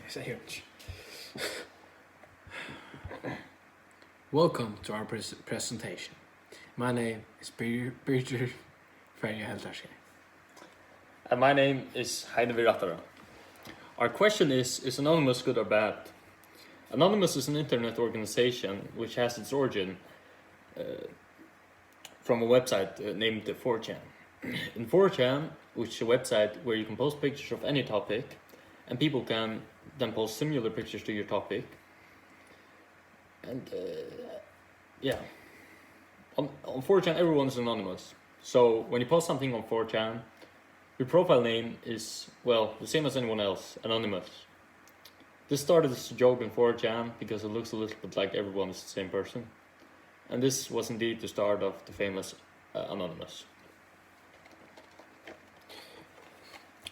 Så huge. Welcome to our presentation. My name is Birgir. And my name is Heini. Our question is Anonymous good or bad? Anonymous is an internet organization which has its origin from a website named 4chan. In 4chan, which is a website where you can post pictures of any topic, and people can then post similar pictures to your topic. And on 4chan everyone is anonymous. So when you post something on 4chan, your profile name is, well, the same as anyone else, anonymous. This started as a joke in 4chan because it looks a little bit like everyone is the same person. And this was indeed the start of the famous Anonymous.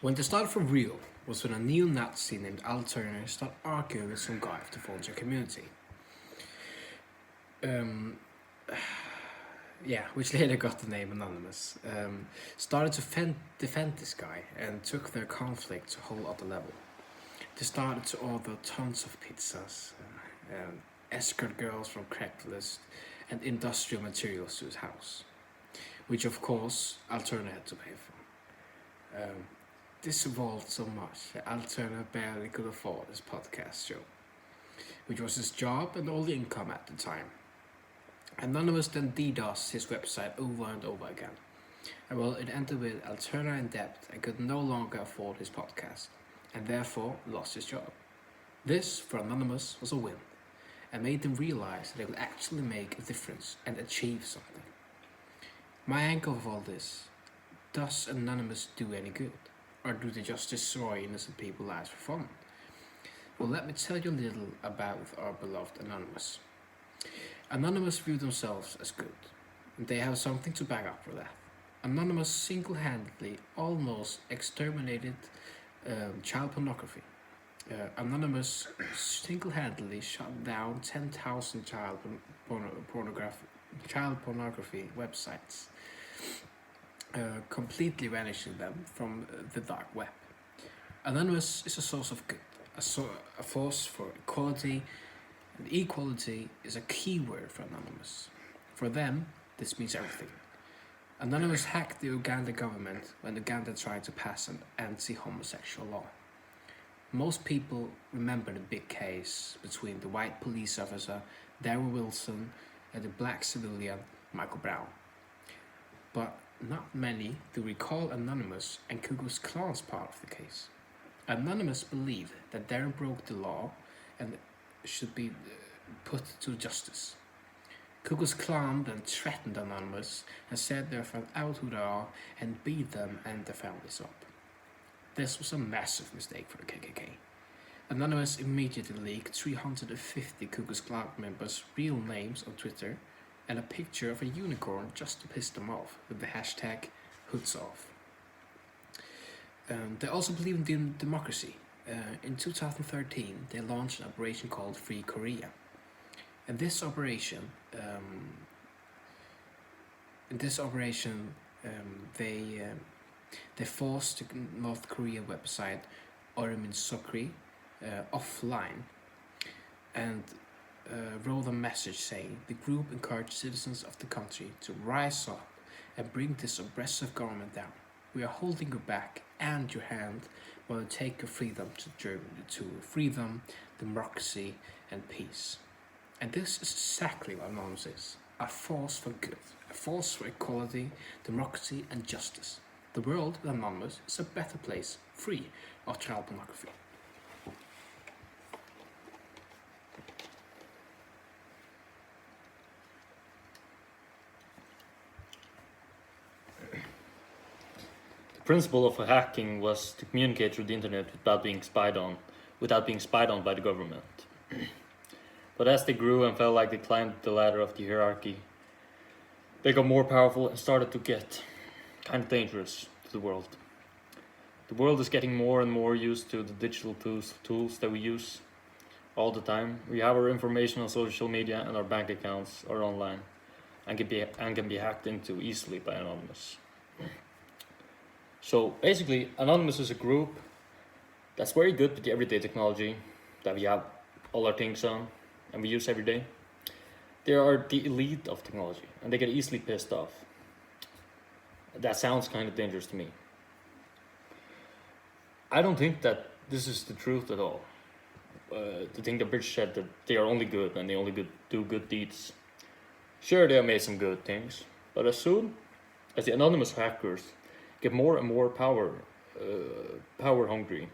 When the start for real was when a neo-Nazi named Alterner started arguing with some guy of the 4chan community. Which later got the name Anonymous, started to defend this guy and took their conflict to a whole other level. They started to order tons of pizzas, escort girls from Craigslist, and industrial materials to his house, which of course Alterner had to pay for. This evolved so much that Alterner barely could afford his podcast show, which was his job and only income at the time. Anonymous then DDoSed his website over and over again, and well, it ended with Alterner in debt and could no longer afford his podcast, and therefore lost his job. This, for Anonymous, was a win, and made them realize that they could actually make a difference and achieve something. My angle of all this: does Anonymous do any good? Or do they just destroy innocent people's lives for fun? Well, let me tell you a little about our beloved Anonymous. Anonymous view themselves as good, and they have something to back up for that. Anonymous single-handedly almost exterminated child pornography. Anonymous single-handedly shut down 10,000 child pornography websites, completely banishing them from the dark web. Anonymous is a source of good, a force for equality, and equality is a key word for Anonymous. For them, this means everything. Anonymous hacked the Uganda government when Uganda tried to pass an anti-homosexual law. Most people remember the big case between the white police officer Darryl Wilson and the black civilian Michael Brown. But not many do recall Anonymous and Ku Klux Klan's part of the case. Anonymous believed that Darryl broke the law and should be put to justice. Ku Klux Klan then threatened Anonymous and said they'll find out who they are and beat them and their families up. This was a massive mistake for the KKK. Anonymous immediately leaked 350 Ku Klux Klan members' real names on Twitter and a picture of a unicorn just to piss them off with the hashtag #HoodsOff. They also believe in democracy. In 2013, they launched an operation called Free Korea. And this operation, they forced the North Korea website Orimin Sokri offline and wrote a message saying the group encouraged citizens of the country to rise up and bring this oppressive government down. We are holding you back and your hand while you take your freedom to Germany, to freedom, democracy, and peace. And this is exactly what Anonymous is: a force for good, a force for equality, democracy, and justice. The world with Anonymous is a better place, free of child pornography. The principle of hacking was to communicate through the internet without being spied on by the government. But as they grew and felt like they climbed the ladder of the hierarchy, they got more powerful and started to get kind of dangerous to the world. The world is getting more and more used to the digital tools that we use all the time. We have our information on social media and our bank accounts are online and can be hacked into easily by Anonymous. So basically, Anonymous is a group That's very good with the everyday technology that we have all our things on and we use every day. They are the elite of technology and they get easily pissed off. That sounds kind of dangerous to me. I don't think that this is the truth at all. To think that Birgir said that they are only good and they only do good deeds. Sure, they have made some good things, but as soon as the anonymous hackers get more and more power hungry,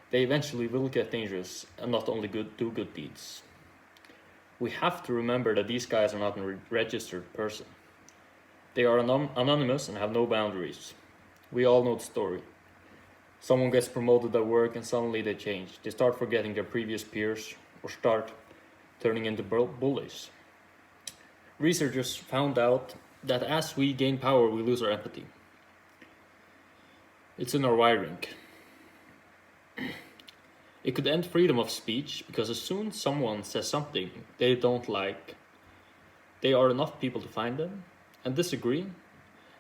they eventually will get dangerous and not only do good deeds. We have to remember that these guys are not a registered person. They are anonymous and have no boundaries. We all know the story. Someone gets promoted at work and suddenly they change. They start forgetting their previous peers or start turning into bullies. Researchers found out that as we gain power, we lose our empathy. It's in our wiring. It could end freedom of speech because as soon as someone says something they don't like, there are enough people to find them and disagree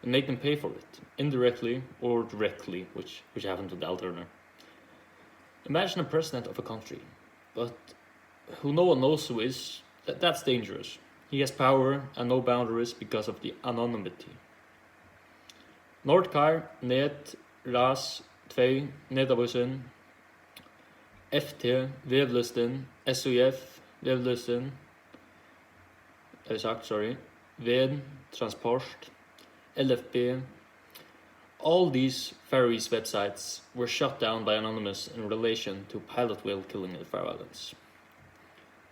and make them pay for it, indirectly or directly, which happened to the alternative. Imagine a president of a country, but who no one knows who is. That's dangerous. He has power and no boundaries because of the anonymity. Nordkar, Net, Ras, 2, Nedabussen, FT, Vevlusten, SOF, Vevlusten, Ved, Transport, LFB. All these Faroese websites were shut down by Anonymous in relation to pilot whale killing in the Faroe Islands.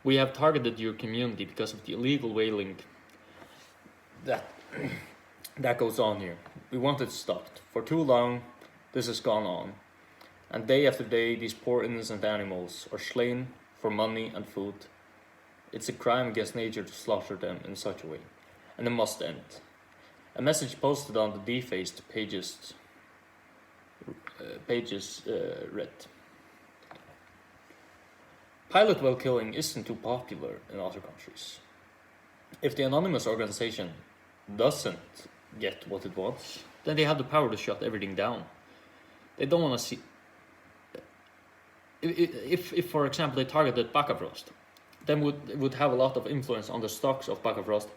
We have targeted your community because of the illegal whaling that goes on here. We want it stopped. For too long, this has gone on. And day after day, these poor innocent animals are slain for money and food. It's a crime against nature to slaughter them in such a way. And it must end. A message posted on the defaced pages read: pilot whale killing isn't too popular in other countries. If the anonymous organization doesn't get what it wants, then they have the power to shut everything down. They don't want to see... If for example, they targeted Bakkafrost, then it would have a lot of influence on the stocks of Bakkafrost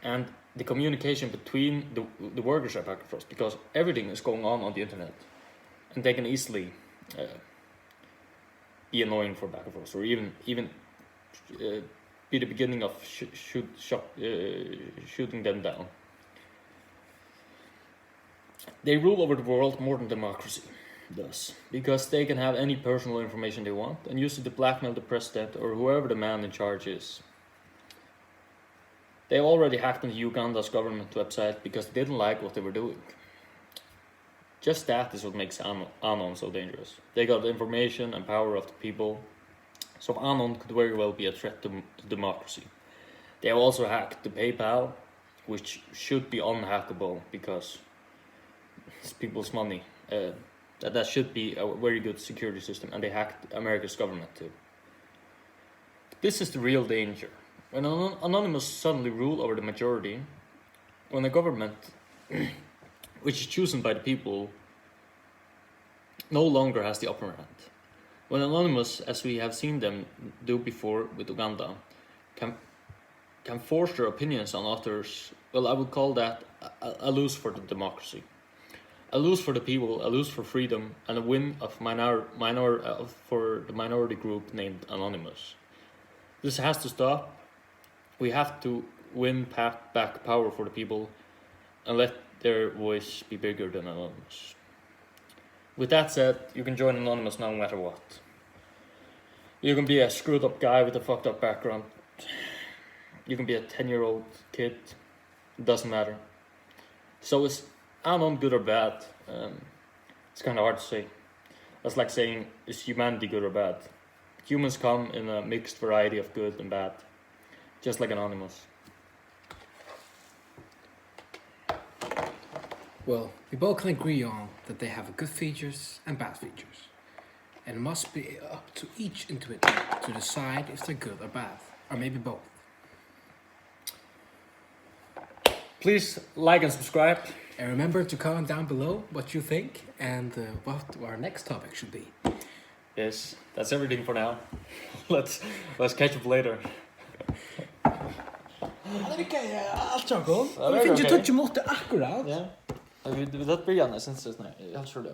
and the communication between the workers at Bakkafrost, because everything is going on the internet, and they can easily be annoying for Bakkafrost, or even be the beginning of shooting them down. They rule over the world more than democracy does, because they can have any personal information they want and use it to blackmail the president or whoever the man in charge is. They already hacked into Uganda's government website because they didn't like what they were doing. Just that is what makes Anon so dangerous. They got the information and power of the people, so Anon could very well be a threat to democracy. They have also hacked the PayPal, which should be unhackable because it's people's money. That should be a very good security system, and they hacked America's government too. This is the real danger. When Anonymous suddenly rule over the majority, when a government which is chosen by the people no longer has the upper hand. When Anonymous, as we have seen them do before with Uganda, can force their opinions on others, well, I would call that a lose for the democracy. A lose for the people, a lose for freedom, and a win of for the minority group named Anonymous. This has to stop. We have to win back power for the people and let their voice be bigger than Anonymous. With that said, you can join Anonymous no matter what. You can be a screwed up guy with a fucked up background. You can be a 10-year-old kid. It doesn't matter. So is Anon good or bad? It's kind of hard to say. That's like saying, is humanity good or bad? Humans come in a mixed variety of good and bad, just like Anonymous. Well, we both can agree on that they have good features and bad features. And it must be up to each individual to decide if they're good or bad, or maybe both. Please like and subscribe. And remember to comment down below what you think and what our next topic should be. Yes, that's everything for now. Let's catch up later. Det är okej, allt jag går. Ja, det är Vi finns ju okej. touch mot det akkurat. Ja. Det blir gärna sen så snart. Jag tror det.